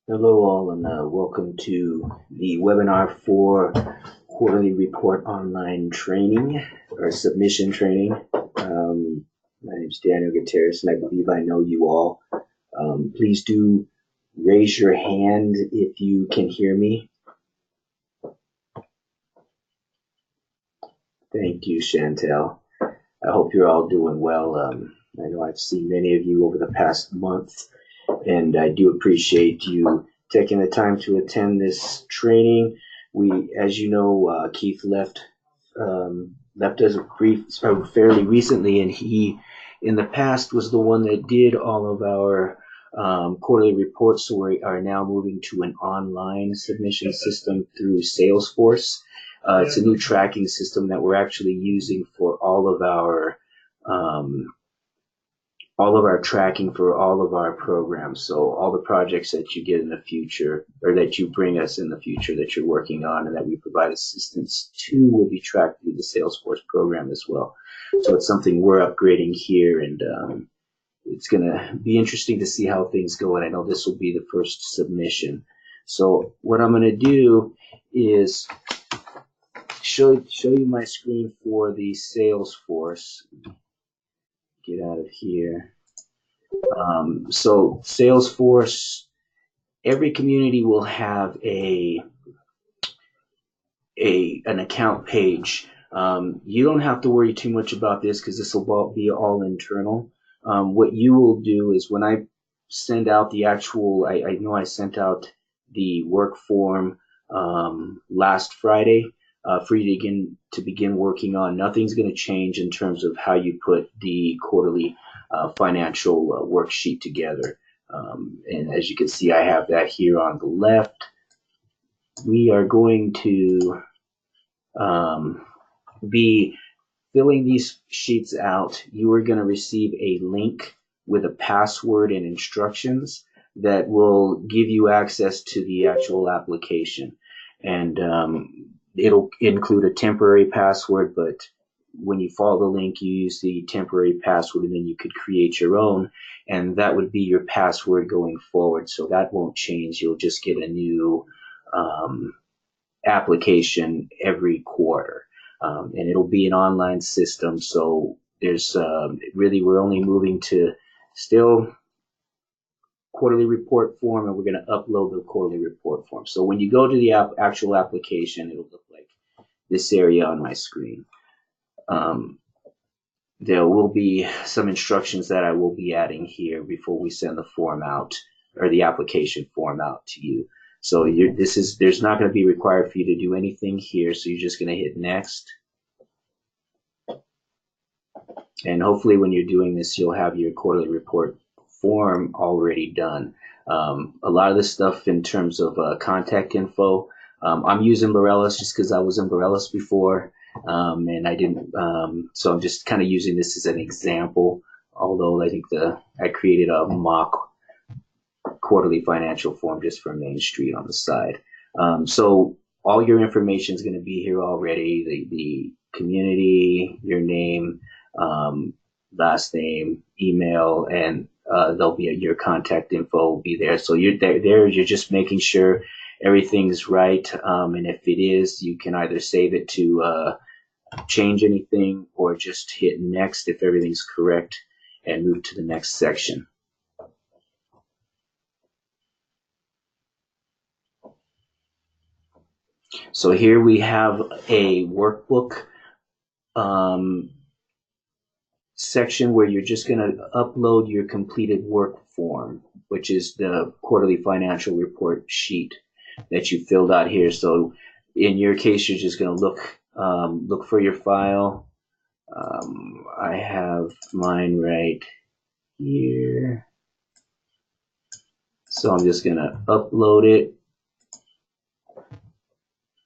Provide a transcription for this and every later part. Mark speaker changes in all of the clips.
Speaker 1: Hello all and welcome to the webinar for quarterly report online training or submission training. My name is Daniel Gutierrez and I believe I know you all. Please do raise your hand if you can hear me. Thank you, Chantel. I hope you're all doing well. I know I've seen many of you over the past month, and I do appreciate you taking the time to attend this training. As you know, Keith left us fairly recently, and he, in the past, was the one that did all of our quarterly reports. So we are now moving to an online submission system through Salesforce. It's a new tracking system that we're actually using for all of our tracking for all of our programs. So all the projects that you get in the future, or that you bring us in the future that you're working on and that we provide assistance to, will be tracked through the Salesforce program as well. So it's something we're upgrading here, and it's going to be interesting to see how things go. And I know this will be the first submission. So what I'm going to do is show you my screen for the Salesforce. Get out of here. So Salesforce, every community will have an account page. You don't have to worry too much about this because this will be all internal. What you will do is when I send out the actual, I know I sent out the work form last Friday for you to begin working on. Nothing's going to change in terms of how you put the quarterly financial worksheet together. And as you can see, I have that here on the left. We are going to be filling these sheets out. You are going to receive a link with a password and instructions that will give you access to the actual application. And it'll include a temporary password, but when you follow the link, you use the temporary password, and then you could create your own, and that would be your password going forward. So that won't change. You'll just get a new application every quarter, and it'll be an online system. So there's really, we're only moving to still quarterly report form, and we're going to upload the quarterly report form. So when you go to the actual application, it'll look like this area on my screen. There will be some instructions that I will be adding here before we send the form out, or the application form out to you. So there's not going to be required for you to do anything here. So you're just going to hit next. And hopefully when you're doing this, you'll have your quarterly report form already done. A lot of this stuff in terms of contact info, I'm using Borellis just because I was in Borellis before, and I didn't, so I'm just kind of using this as an example, although I think I created a mock quarterly financial form just for Main Street on the side. So all your information is going to be here already, the community, your name, last name, email, and there'll be your contact info will be there. So you're there. You're just making sure everything's right, and if it is, you can either save it to change anything, or just hit next if everything's correct and move to the next section. So here we have a workbook section where you're just going to upload your completed work form, which is the quarterly financial report sheet that you filled out here. So in your case, you're just going to look for your file. I have mine right here. So I'm just going to upload it.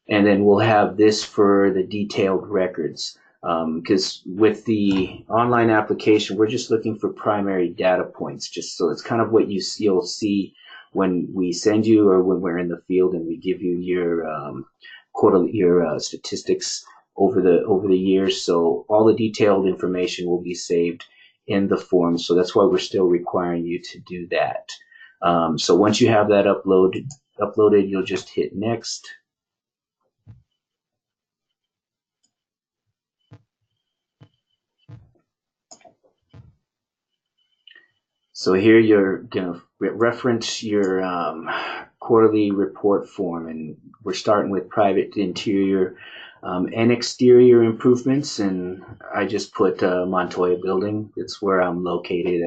Speaker 1: And then we'll have this for the detailed records. Because with the online application, we're just looking for primary data points, just so it's kind of what you'll see when we send you, or when we're in the field and we give you your statistics over the years. So all the detailed information will be saved in the form. So that's why we're still requiring you to do that. So once you have that uploaded, you'll just hit next. So here you're going to reference your quarterly report form, and we're starting with private interior and exterior improvements, and I just put Montoya Building. It's where I'm located,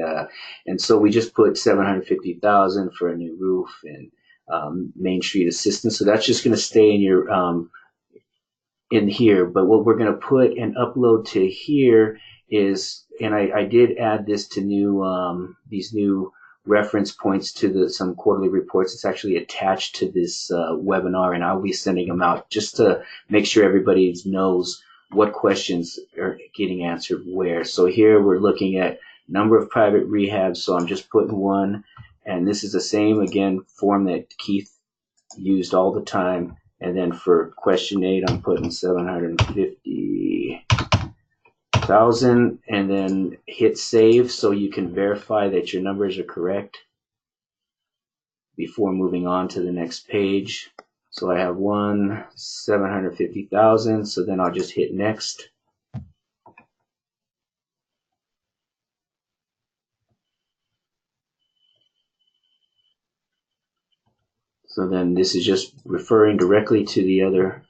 Speaker 1: and so we just put $750,000 for a new roof and Main Street assistance. So that's just going to stay in your in here, but what we're going to put and upload to here is, and I did add this to these new reference points to some quarterly reports. It's actually attached to this webinar, and I'll be sending them out just to make sure everybody knows what questions are getting answered where. So here we're looking at number of private rehabs, so I'm just putting 1, and this is the same, again, form that Keith used all the time. And then for question 8, I'm putting 750,000, and then hit save so you can verify that your numbers are correct before moving on to the next page. So I have 750,000, so then I'll just hit next. So then this is just referring directly to the other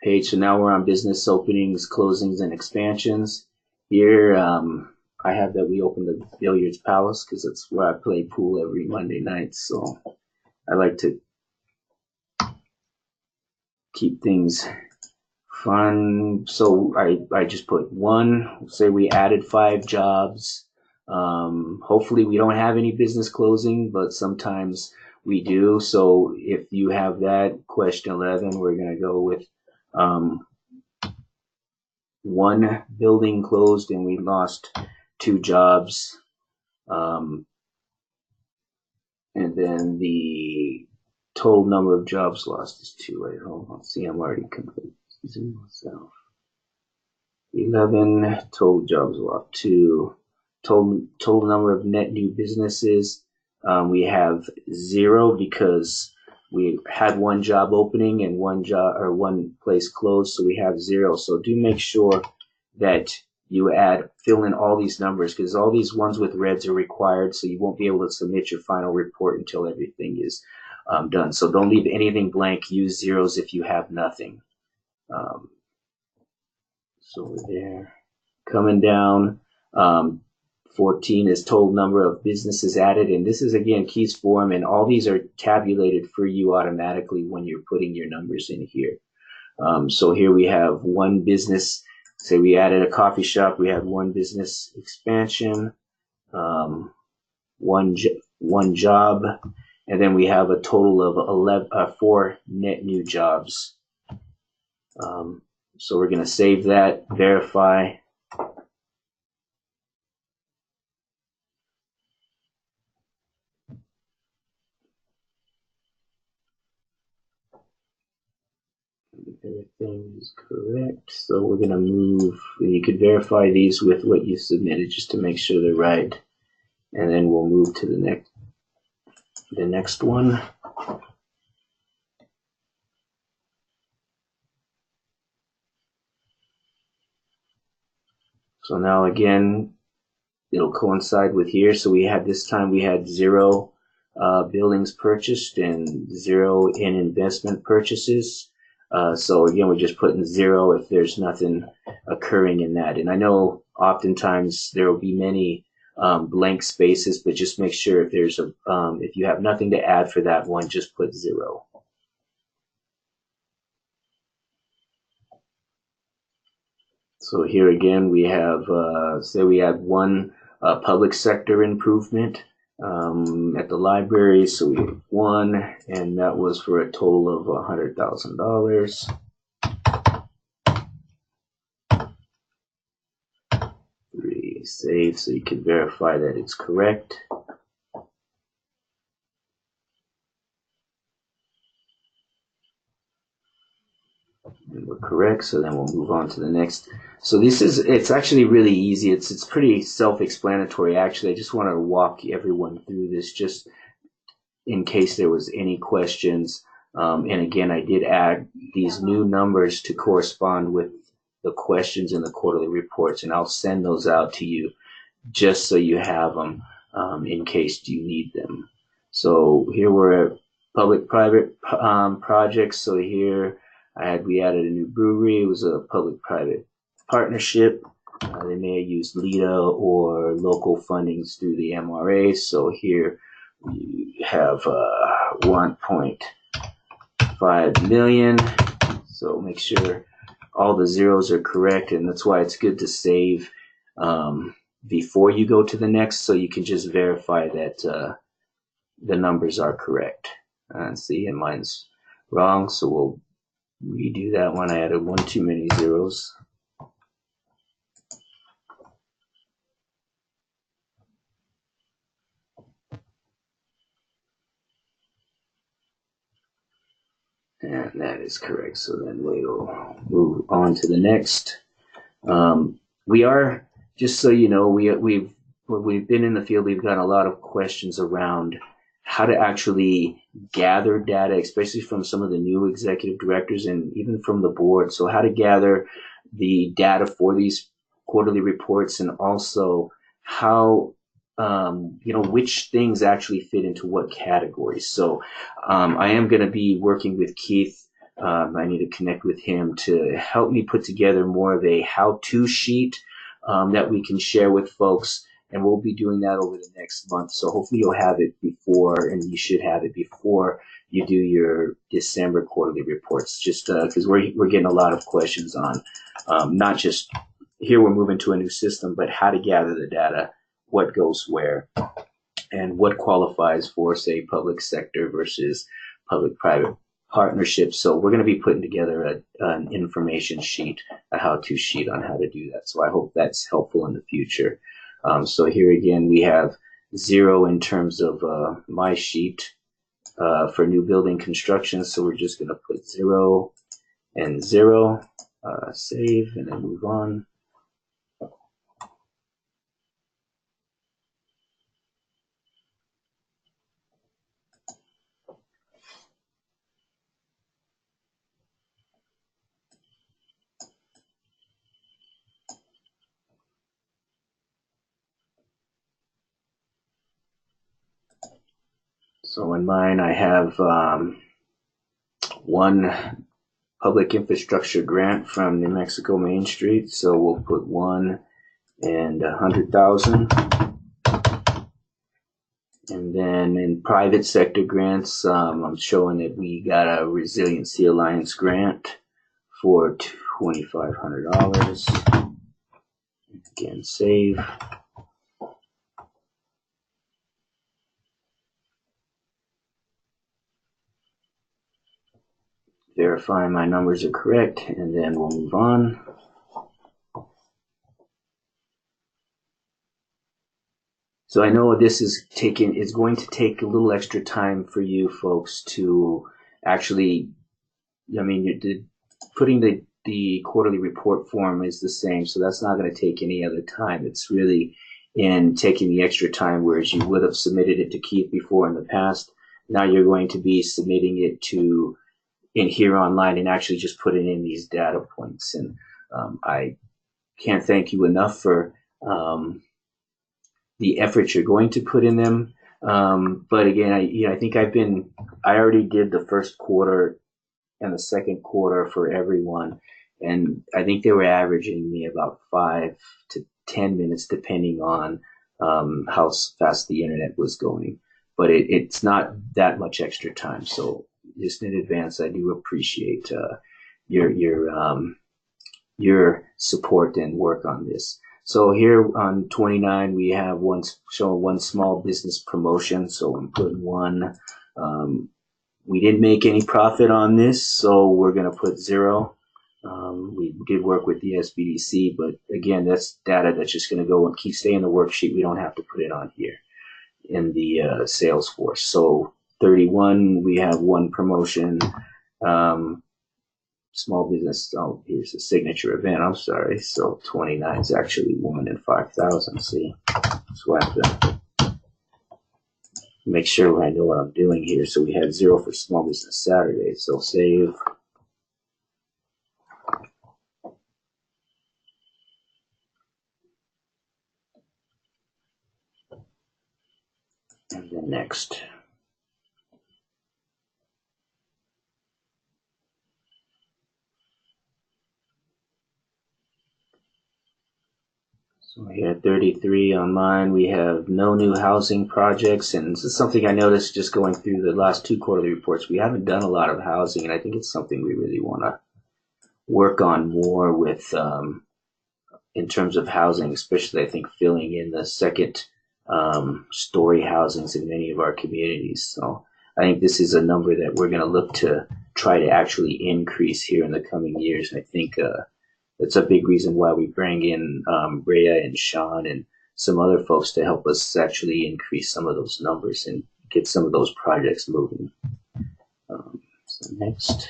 Speaker 1: page. So now we're on business openings, closings, and expansions. Here I have that we opened the Billiards Palace because that's where I play pool every Monday night. So I like to keep things fun. So I just put 1. Say we added 5 jobs. Hopefully we don't have any business closing, but sometimes we do. So if you have that, question 11, we're going to go with 1 building closed and we lost 2 jobs. And then the total number of jobs lost is 2. Wait, hold on. See, I'm already confusing myself. 11, total jobs lost 2. Total number of net new businesses, we have 0 because we had 1 job opening and 1 place closed, so we have 0. So do make sure that you fill in all these numbers, because all these ones with reds are required, so you won't be able to submit your final report until everything is done. So don't leave anything blank. Use zeros if you have nothing. So we're there. Coming down, 14 is total number of businesses added, and this is again Keith's form, and all these are tabulated for you automatically when you're putting your numbers in here. So here we have 1 business. Say we added a coffee shop, we had 1 business expansion, 1 job, and then we have a total of 4 net new jobs. So we're going to save that, verify. Everything is correct. So we're going to move, and you could verify these with what you submitted just to make sure they're right. And then we'll move to the next one. So now again, it'll coincide with here. So this time we had 0 buildings purchased and 0 in investment purchases. So again, we're just putting 0 if there's nothing occurring in that. And I know oftentimes there will be many blank spaces, but just make sure if if you have nothing to add for that one, just put 0. So here again, we have, say we had 1 public sector improvement at the library. So we have 1, and that was for a total of $100,000. Save so you can verify that it's correct. And And we're correct, so then we'll move on to the next. So it's actually really easy. It's pretty self-explanatory, actually. I just want to walk everyone through this just in case there was any questions. And again, I did add these new numbers to correspond with the questions in the quarterly reports, and I'll send those out to you just so you have them in case you need them. So here we're at public-private projects. So here we added a new brewery. It was a public-private partnership. They may have used LIDA or local fundings through the MRA. So here we have 1.5 million. So make sure all the zeros are correct, and that's why it's good to save before you go to the next, so you can just verify that the numbers are correct. See, and mine's wrong, so we'll redo that one. I added one too many zeros. And that is correct. So then we'll move on to the next. We are, just so you know, we've been in the field, we've got a lot of questions around how to actually gather data, especially from some of the new executive directors and even from the board. So how to gather the data for these quarterly reports, and also how, which things actually fit into what categories. So I am going to be working with Keith. I need to connect with him to help me put together more of a how-to sheet that we can share with folks. And we'll be doing that over the next month. So hopefully you'll have it before, and you should have it before you do your December quarterly reports, just because we're getting a lot of questions on not just here we're moving to a new system, but how to gather the data, what goes where, and what qualifies for, say, public sector versus public-private partnerships. So we're going to be putting together an information sheet, a how-to sheet on how to do that. So I hope that's helpful in the future. So here again, we have 0 in terms of my sheet for new building construction. So we're just going to put 0 and 0, save, and then move on. So in mine, I have one public infrastructure grant from New Mexico Main Street. So we'll put 1 and 100,000. And then in private sector grants, I'm showing that we got a Resiliency Alliance grant for $2,500. Again, save. Verify my numbers are correct, and then we'll move on. So I know this is going to take a little extra time for you folks to actually, putting the quarterly report form is the same, so that's not going to take any other time. It's really in taking the extra time, whereas you would have submitted it to Keith before in the past. Now you're going to be submitting it to in here online and actually just putting in these data points. And I can't thank you enough for the effort you're going to put in them. But again, I think I already did the first quarter and the second quarter for everyone, and I think they were averaging me about 5 to 10 minutes depending on how fast the internet was going. But it's not that much extra time. So just in advance, I do appreciate your support and work on this. So here on 29, we have showing one small business promotion. So I'm putting 1. We didn't make any profit on this, so we're going to put 0. We did work with the SBDC, but again, that's data that's just going to go and stay in the worksheet. We don't have to put it on here in the Salesforce. So 31, we have 1 promotion. small business. Oh, here's a signature event. I'm sorry. So 29 is actually 1 in 5,000. See, so I have to make sure I know what I'm doing here. So we had 0 for small business Saturday. So save. And then next. So we had 33 on mine. We have no new housing projects, and this is something I noticed just going through the last 2 quarterly reports. We haven't done a lot of housing, and I think it's something we really want to work on more with in terms of housing, especially I think filling in the second story housings in many of our communities. So I think this is a number that we're going to look to try to actually increase here in the coming years. I think that's a big reason why we bring in Rhea and Sean and some other folks to help us actually increase some of those numbers and get some of those projects moving. So next.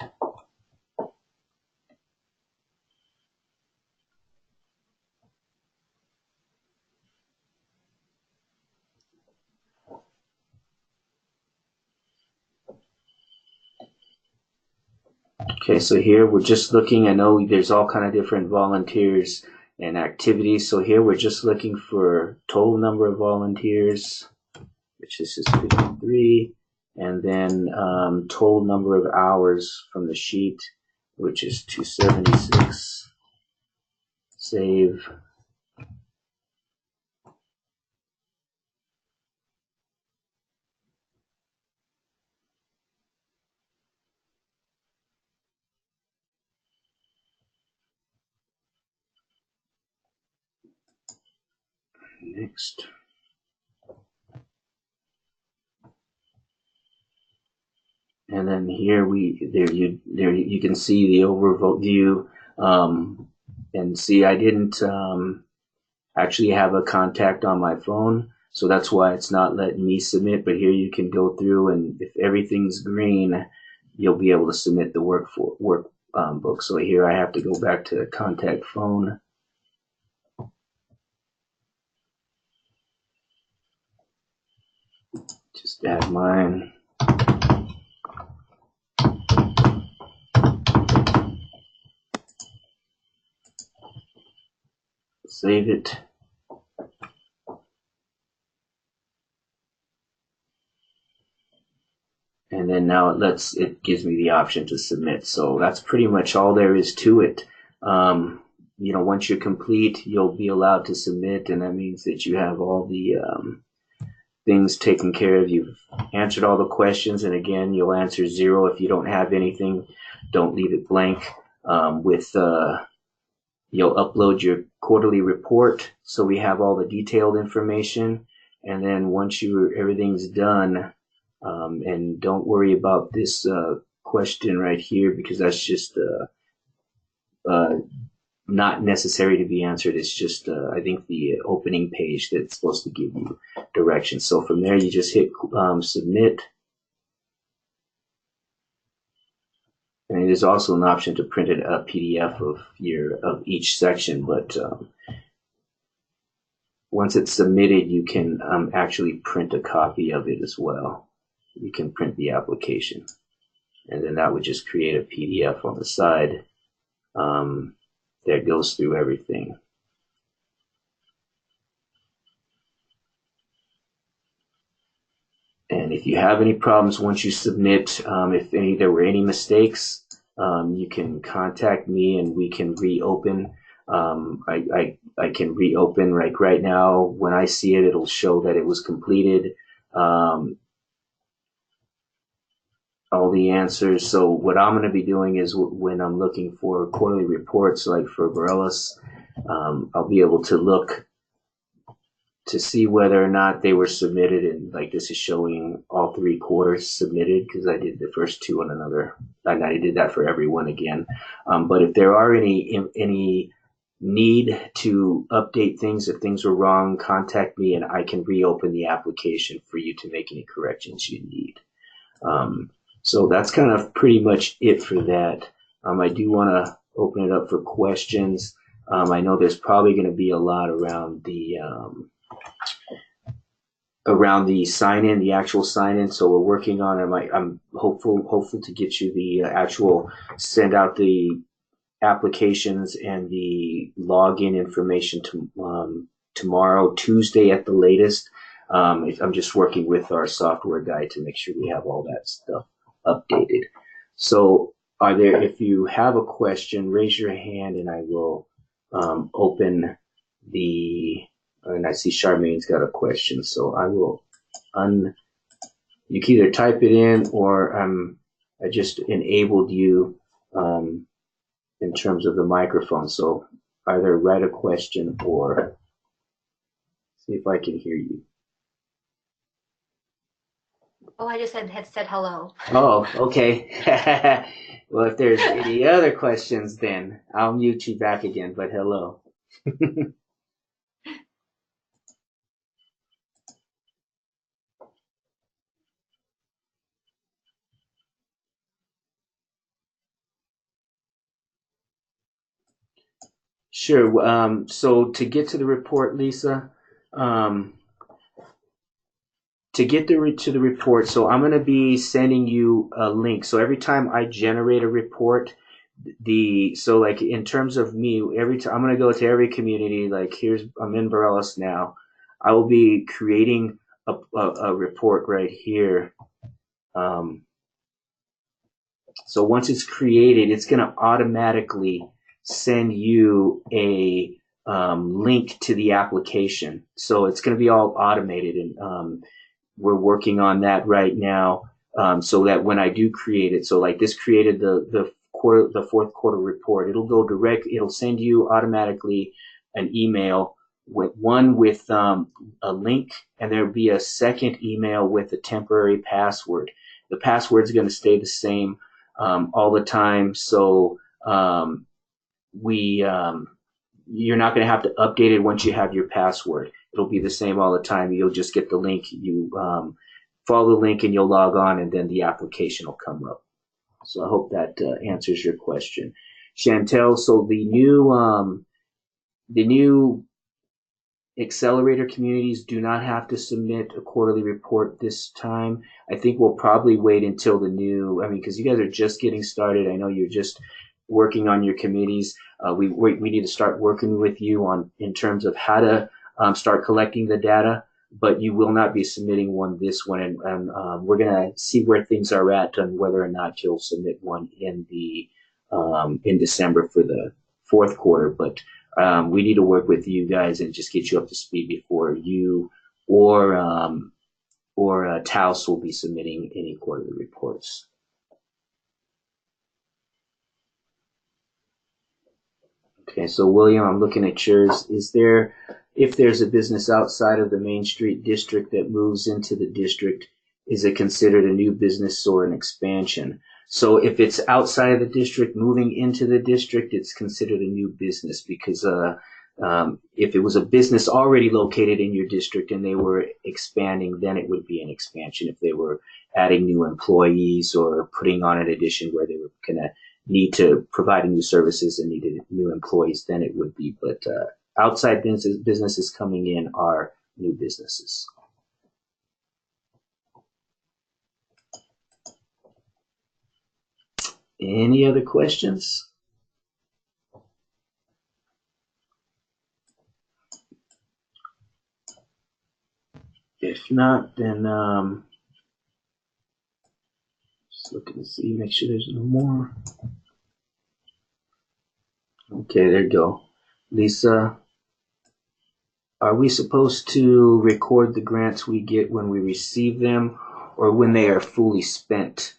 Speaker 1: Okay, so here we're just looking, I know there's all kind of different volunteers and activities. So here we're just looking for total number of volunteers, which is just 53, and then total number of hours from the sheet, which is 276. Save. Next. And then here you can see the overvote view, and see I didn't actually have a contact on my phone, so that's why it's not letting me submit. But here you can go through, and if everything's green, you'll be able to submit the workbook. So here I have to go back to contact phone. Just add mine. Save it. And then now it gives me the option to submit. So that's pretty much all there is to it. Once you're complete, you'll be allowed to submit, and that means that you have all the things taken care of. You've answered all the questions, and again, you'll answer 0 if you don't have anything. Don't leave it blank. You'll upload your quarterly report, so we have all the detailed information. And then once everything's done, and don't worry about this question right here, because that's just not necessary to be answered. It's just, I think, the opening page that's supposed to give you directions. So from there, you just hit submit. And there's also an option to print a PDF of each section, but once it's submitted, you can actually print a copy of it as well. You can print the application, and then that would just create a PDF on the side that goes through everything. And if you have any problems once you submit, if there were any mistakes, you can contact me and we can reopen. I can reopen right now. When I see it, it'll show that it was completed. All the answers. So what I'm going to be doing is when I'm looking for quarterly reports, like for Borellis, I'll be able to look to see whether or not they were submitted. And like this is showing all 3 quarters submitted, because I did the first 2 on another, and I did that for everyone again. But if there are any need to update things, if things were wrong, contact me and I can reopen the application for you to make any corrections you need. So that's kind of pretty much it for that. I do want to open it up for questions. I know there's probably going to be a lot around the sign-in, the actual sign-in. So we're working on it. I'm hopeful to get you the actual send out the applications and the login information to tomorrow, Tuesday at the latest. I'm just working with our software guy to make sure we have all that stuff updated. So if you have a question, raise your hand and I will open and I see Charmaine's got a question, so I will you can either type it in or I just enabled you in terms of the microphone. So either write a question or see if I can hear you.
Speaker 2: Oh, I just had said hello.
Speaker 1: Oh, okay. Well, if there's any other questions, then I'll mute you back again, but hello. Sure. So to get to the report, Lisa, to get to the report, so I'm going to be sending you a link. So every time I generate a report, so like in terms of me, every time I'm going to go to every community. Like I'm in Borellis now. I will be creating a report right here. So once it's created, it's going to automatically send you a link to the application. So it's going to be all automated, and we're working on that right now, so that when I do create it, so like this created the fourth quarter report, it'll send you automatically an email with a link, and there'll be a second email with a temporary password. The password is going to stay the same all the time, so you're not going to have to update it once you have your password. It'll be the same all the time. You'll just get the link. You follow the link and you'll log on, and then the application will come up. So I hope that answers your question, Chantel. So the new accelerator communities do not have to submit a quarterly report this time. I think we'll probably wait until because you guys are just getting started. I know you're just working on your committees. We need to start working with you in terms of how to start collecting the data, but you will not be submitting one this one, and we're going to see where things are at and whether or not you'll submit one in December for the fourth quarter. But we need to work with you guys and just get you up to speed before you or Taos will be submitting any quarterly reports. Okay, so William, I'm looking at yours. If there's a business outside of the Main Street district that moves into the district, is it considered a new business or an expansion? So if it's outside of the district moving into the district, it's considered a new business, because if it was a business already located in your district and they were expanding, then it would be an expansion. If they were adding new employees or putting on an addition where they were going to need to provide new services and needed new employees, then it would be. But outside businesses coming in are new businesses. Any other questions? If not, then just looking to see, make sure there's no more. Okay, there you go. Lisa, are we supposed to record the grants we get when we receive them or when they are fully spent?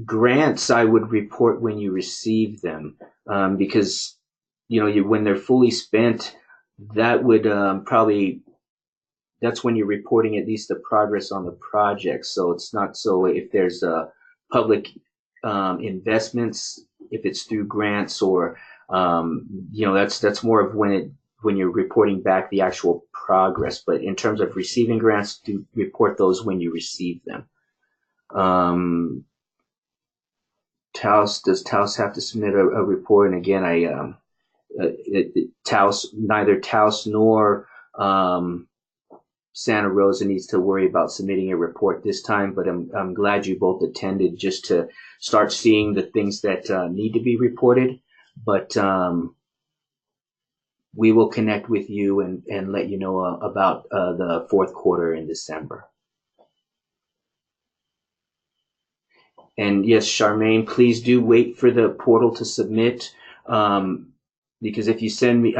Speaker 1: Grants I would report when you receive them, because when they're fully spent, that would that's when you're reporting at least the progress on the project. So it's not so if there's public investments, if it's through grants or that's more of when you're reporting back the actual progress. But in terms of receiving grants, do report those when you receive them. Does Taos have to submit a report? And again, neither Taos nor Santa Rosa needs to worry about submitting a report this time, but I'm glad you both attended just to start seeing the things that need to be reported. But we will connect with you and let you know about the fourth quarter in December. And yes, Charmaine, please do wait for the portal to submit, because if you send me,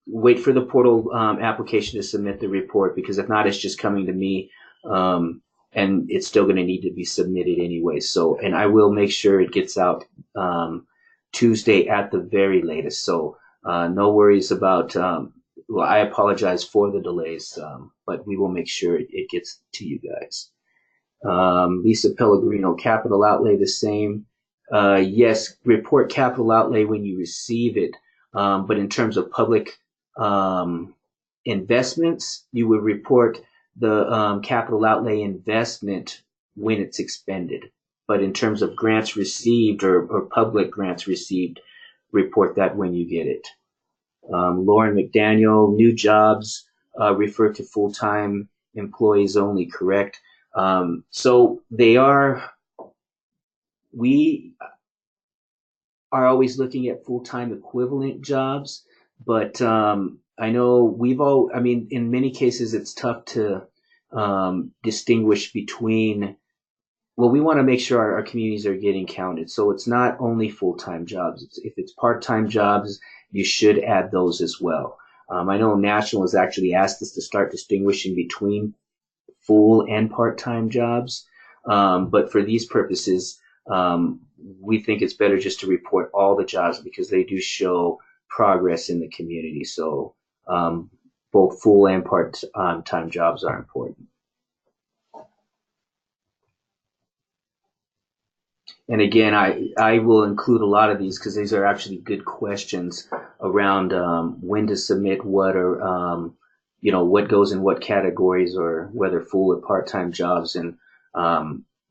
Speaker 1: wait for the portal application to submit the report, because if not, it's just coming to me, and it's still going to need to be submitted anyway. So, and I will make sure it gets out Tuesday at the very latest. So no worries about, well, I apologize for the delays, but we will make sure it gets to you guys. Lisa Pellegrino, capital outlay the same. Yes, report capital outlay when you receive it, but in terms of public investments, you would report the capital outlay investment when it's expended. But in terms of grants received or public grants received, report that when you get it. Lauren McDaniel, new jobs refer to full-time employees only, correct? So we are always looking at full-time equivalent jobs, but I know in many cases it's tough to distinguish between, well, we want to make sure our communities are getting counted. So it's not only full-time jobs. If it's part-time jobs, you should add those as well. I know National has actually asked us to start distinguishing between full and part-time jobs. But for these purposes, we think it's better just to report all the jobs because they do show progress in the community. So both full and part-time jobs are important. And again, I will include a lot of these because these are actually good questions around when to submit what, or what goes in what categories, or whether full or part-time jobs. And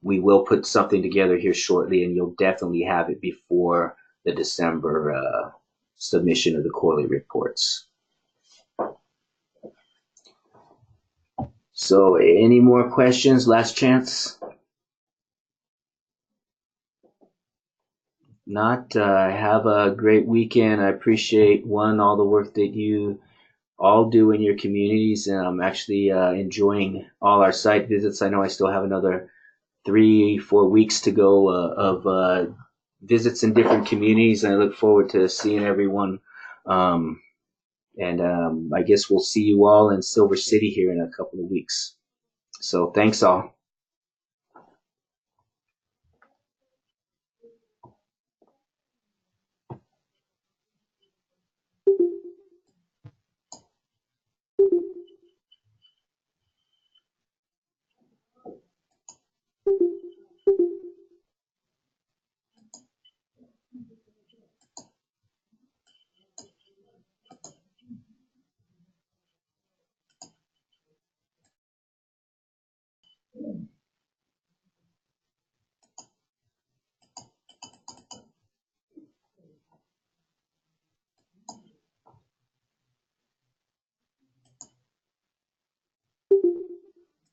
Speaker 1: we will put something together here shortly, and you'll definitely have it before the December submission of the quarterly reports. So any more questions? Last chance? Not. Have a great weekend. I appreciate all the work that you all do in your communities, and I'm actually enjoying all our site visits. I know I still have another 3-4 weeks to go of visits in different communities, and I look forward to seeing everyone. I guess we'll see you all in Silver City here in a couple of weeks. So thanks all.